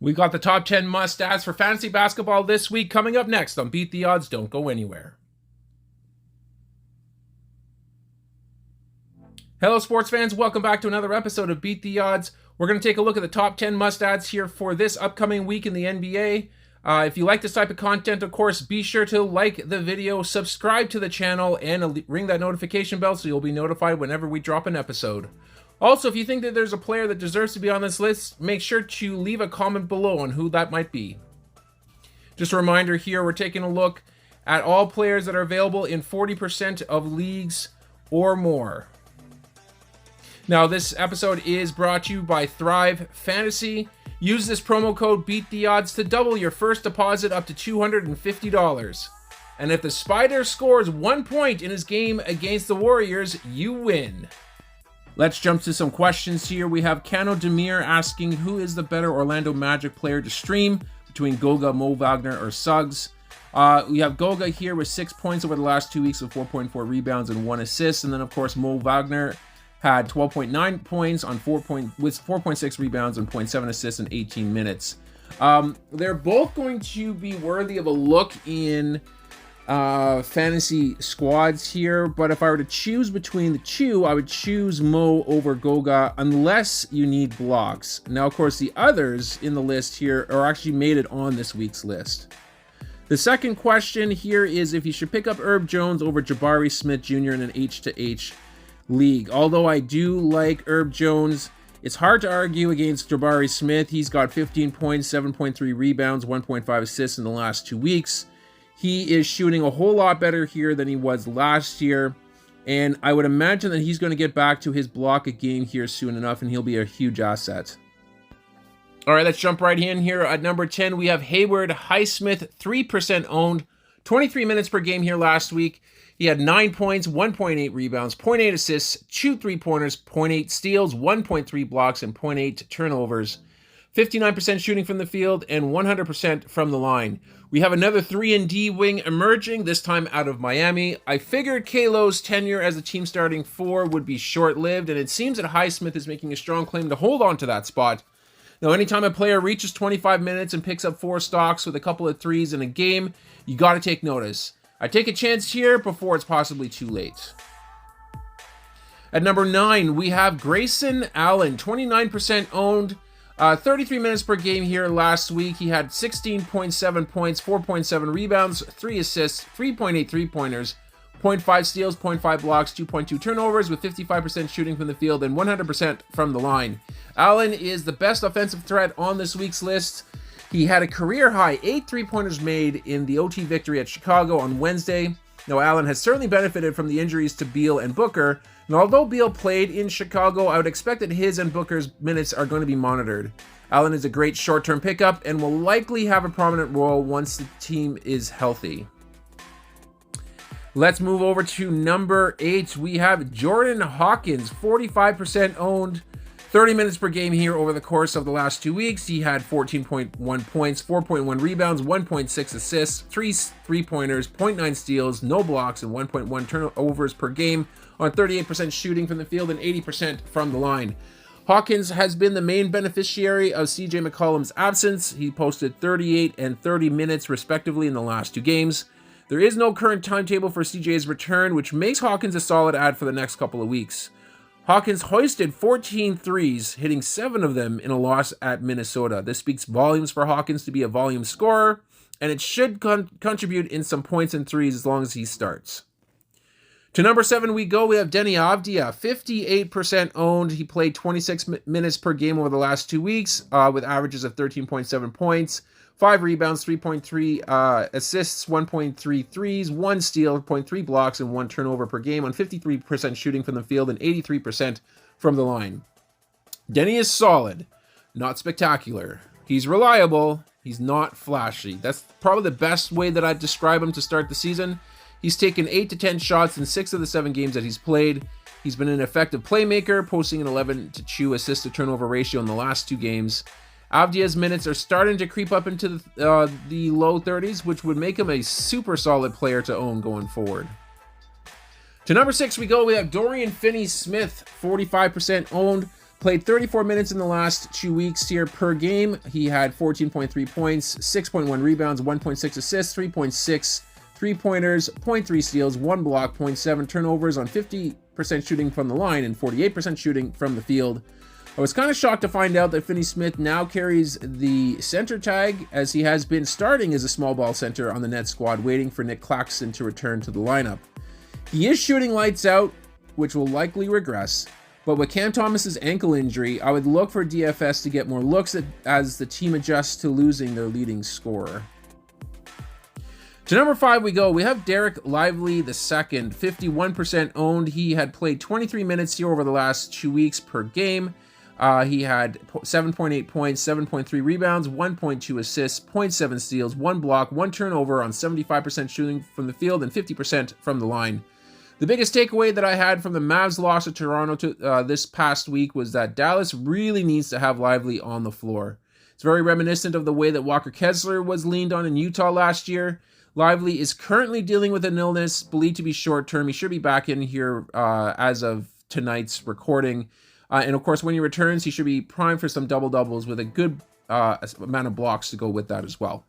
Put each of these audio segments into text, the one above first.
We got the top 10 must-adds for fantasy basketball this week coming up next on Beat the Odds. Don't go anywhere. Hello, sports fans. Welcome back to another episode of Beat the Odds. We're going to take a look at the top 10 must-adds here for this upcoming week in the NBA. If you like this type of content, of course, be sure to like the video, subscribe to the channel, and ring that notification bell so you'll be notified whenever we drop an episode. Also, if you think that there's a player that deserves to be on this list, make sure to leave a comment below on who that might be. Just a reminder here, we're taking a look at all players that are available in 40% of leagues or more. Now, this episode is brought to you by Thrive Fantasy. Use this promo code BEATTHEODDS to double your first deposit up to $250. And if the Spider scores 1 point in his game against the Warriors, you win. Let's jump to some questions here. We have Kano Demir asking, who is the better Orlando Magic player to stream between Goga, Mo Wagner, or Suggs? We have Goga here with 6 points over the last 2 weeks with 4.4 rebounds and 1 assist. And then, of course, Mo Wagner had 12.9 points on with 4.6 rebounds and 0.7 assists in 18 minutes. They're both going to be worthy of a look in fantasy squads here, but if I were to choose between the two, I would choose Mo over Goga unless you need blocks. Now, of course, the others in the list here are actually made it on this week's list. The second question here is if you should pick up Herb Jones over Jabari Smith Jr. in an H2H league. Although I do like Herb Jones, it's hard to argue against Jabari Smith. He's got 15 points, 7.3 rebounds, 1.5 assists in the last 2 weeks. He is shooting a whole lot better here than he was last year, and I would imagine that he's going to get back to his block a game here soon enough, and he'll be a huge asset. All right, let's jump right in here. At number 10, we have Hayward Highsmith, 3% owned, 23 minutes per game here last week. He had 9 points, 1.8 rebounds, 0.8 assists, 2 3-pointers, 0.8 steals, 1.3 blocks, and 0.8 turnovers. 59% shooting from the field and 100% from the line. We have another 3-and-D wing emerging, this time out of Miami. I figured Kalo's tenure as the team starting 4 would be short-lived, and it seems that Highsmith is making a strong claim to hold on to that spot. Now, anytime a player reaches 25 minutes and picks up 4 stocks with a couple of threes in a game, you got to take notice. I take a chance here before it's possibly too late. At number 9, we have Grayson Allen, 29% owned. 33 minutes per game here last week. He had 16.7 points, 4.7 rebounds, 3 assists, 3.8 3-pointers, 0.5 steals, 0.5 blocks, 2.2 turnovers with 55% shooting from the field and 100% from the line. Allen is the best offensive threat on this week's list. He had a career high 8 3-pointers made in the OT victory at Chicago on Wednesday. Now, Allen has certainly benefited from the injuries to Beal and Booker, and although Beal played in Chicago, I would expect that his and Booker's minutes are going to be monitored. Allen is a great short-term pickup and will likely have a prominent role once the team is healthy. Let's move over to number 8. We have Jordan Hawkins, 45% owned, 30 minutes per game here over the course of the last 2 weeks. He had 14.1 points, 4.1 rebounds, 1.6 assists, 3 3-pointers, 0.9 steals, no blocks, and 1.1 turnovers per game on 38% shooting from the field and 80% from the line. Hawkins has been the main beneficiary of CJ McCollum's absence. He posted 38 and 30 minutes respectively in the last 2 games. There is no current timetable for CJ's return, which makes Hawkins a solid add for the next couple of weeks. Hawkins hoisted 14 threes, hitting 7 of them in a loss at Minnesota. This speaks volumes for Hawkins to be a volume scorer, and it should contribute in some points and threes as long as he starts. To number 7 we go. We have Deni Avdija, 58% owned. He played 26 minutes per game over the last 2 weeks with averages of 13.7 points, 5 rebounds, 3.3 assists, 1.3 threes, 1 steal, 0.3 blocks, and 1 turnover per game on 53% shooting from the field and 83% from the line. Deni is solid, not spectacular. He's reliable. He's not flashy. That's probably the best way that I'd describe him to start the season. He's taken 8 to 10 shots in 6 of the 7 games that he's played. He's been an effective playmaker, posting an 11-to-2 assist-to-turnover ratio in the last 2 games. Avdija's minutes are starting to creep up into the low 30s, which would make him a super solid player to own going forward. To number 6 we go. We have Dorian Finney-Smith, 45% owned, Played 34 minutes in the last 2 weeks here per game. He had 14.3 points, 6.1 rebounds, 1.6 assists, 3.6 3-pointers, 0.3 steals, 1 block, 0.7 turnovers on 50% shooting from the line and 48% shooting from the field. I was kind of shocked to find out that Finney-Smith now carries the center tag, as he has been starting as a small ball center on the Nets squad, waiting for Nick Claxton to return to the lineup. He is shooting lights out, which will likely regress. But with Cam Thomas's ankle injury, I would look for DFS to get more looks as the team adjusts to losing their leading scorer. To number 5 we go. We have Derek Lively II, 51% owned. He had played 23 minutes here over the last 2 weeks per game. He had 7.8 points, 7.3 rebounds, 1.2 assists, 0.7 steals, 1 block, 1 turnover on 75% shooting from the field and 50% from the line. The biggest takeaway that I had from the Mavs loss to Toronto this past week was that Dallas really needs to have Lively on the floor. It's very reminiscent of the way that Walker Kessler was leaned on in Utah last year. Lively is currently dealing with an illness, believed to be short-term. He should be back in here as of tonight's recording. And of course, when he returns, he should be primed for some double-doubles with a good amount of blocks to go with that as well.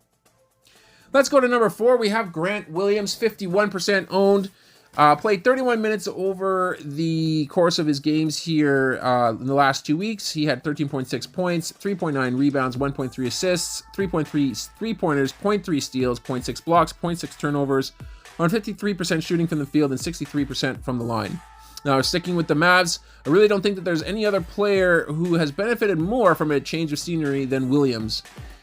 Let's go to number 4. We have Grant Williams, 51% owned. Played 31 minutes over the course of his games here in the last 2 weeks. He had 13.6 points, 3.9 rebounds, 1.3 assists, 3.3 three-pointers, 0.3 steals, 0.6 blocks, 0.6 turnovers, on 53% shooting from the field and 63% from the line. Now, sticking with the Mavs, I really don't think that there's any other player who has benefited more from a change of scenery than Williams.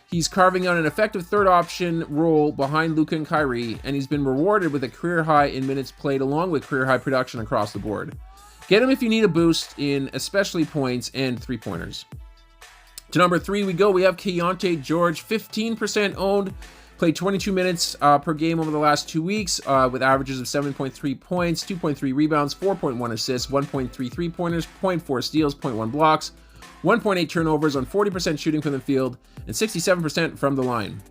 He's carving out an effective third option role behind Luka and Kyrie, and he's been rewarded with a career high in minutes played along with career high production across the board. Get him if you need a boost in especially points and three-pointers. To number 3 we go. We have Keyonte George, 15% owned. Played 22 minutes per game over the last 2 weeks with averages of 7.3 points, 2.3 rebounds, 4.1 assists, 1.3 three-pointers, 0.4 steals, 0.1 blocks, 1.8 turnovers on 40% shooting from the field and 67% from the line.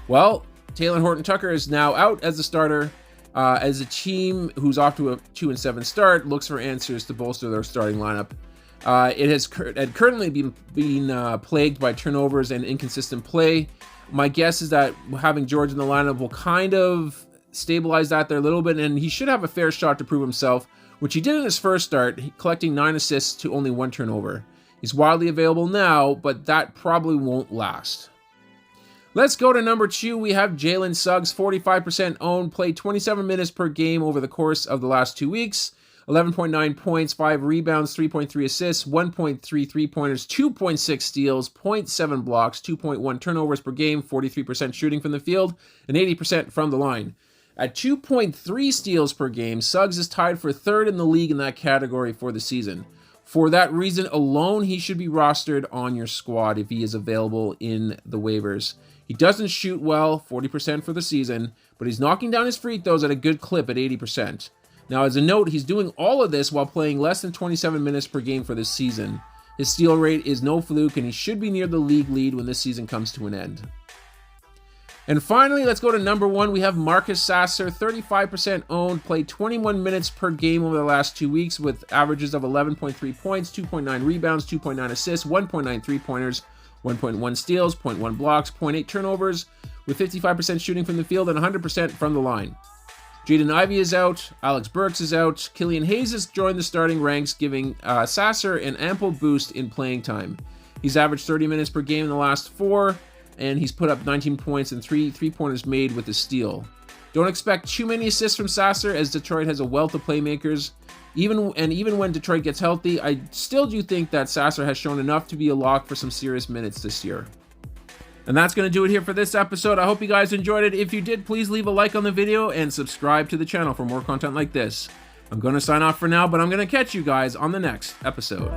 Well, Taylor Horton-Tucker is now out as the starter as a team who's off to a 2-7 start looks for answers to bolster their starting lineup. It had currently been plagued by turnovers and inconsistent play. My guess is that having George in the lineup will kind of stabilize that there a little bit, and he should have a fair shot to prove himself, which he did in his first start, collecting 9 assists to only 1 turnover. He's widely available now, but that probably won't last. Let's go to number 2. We have Jalen Suggs, 45% owned, played 27 minutes per game over the course of the last 2 weeks. 11.9 points, 5 rebounds, 3.3 assists, 1.3 three-pointers, 2.6 steals, 0.7 blocks, 2.1 turnovers per game, 43% shooting from the field, and 80% from the line. At 2.3 steals per game, Suggs is tied for 3rd in the league in that category for the season. For that reason alone, he should be rostered on your squad if he is available in the waivers. He doesn't shoot well, 40% for the season, but he's knocking down his free throws at a good clip at 80%. Now, as a note, he's doing all of this while playing less than 27 minutes per game for this season. His steal rate is no fluke, and he should be near the league lead when this season comes to an end. And finally, let's go to number 1. We have Marcus Sasser, 35% owned, played 21 minutes per game over the last 2 weeks with averages of 11.3 points, 2.9 rebounds, 2.9 assists, 1.9 three-pointers, 1.1 steals, 0.1 blocks, 0.8 turnovers, with 55% shooting from the field and 100% from the line. Jaden Ivey is out, Alex Burks is out, Killian Hayes has joined the starting ranks, giving Sasser an ample boost in playing time. He's averaged 30 minutes per game in the last 4, and he's put up 19 points and 3 three-pointers made with a steal. Don't expect too many assists from Sasser, as Detroit has a wealth of playmakers. Even when Detroit gets healthy, I still do think that Sasser has shown enough to be a lock for some serious minutes this year. And that's going to do it here for this episode. I hope you guys enjoyed it. If you did, please leave a like on the video and subscribe to the channel for more content like this. I'm going to sign off for now, but I'm going to catch you guys on the next episode.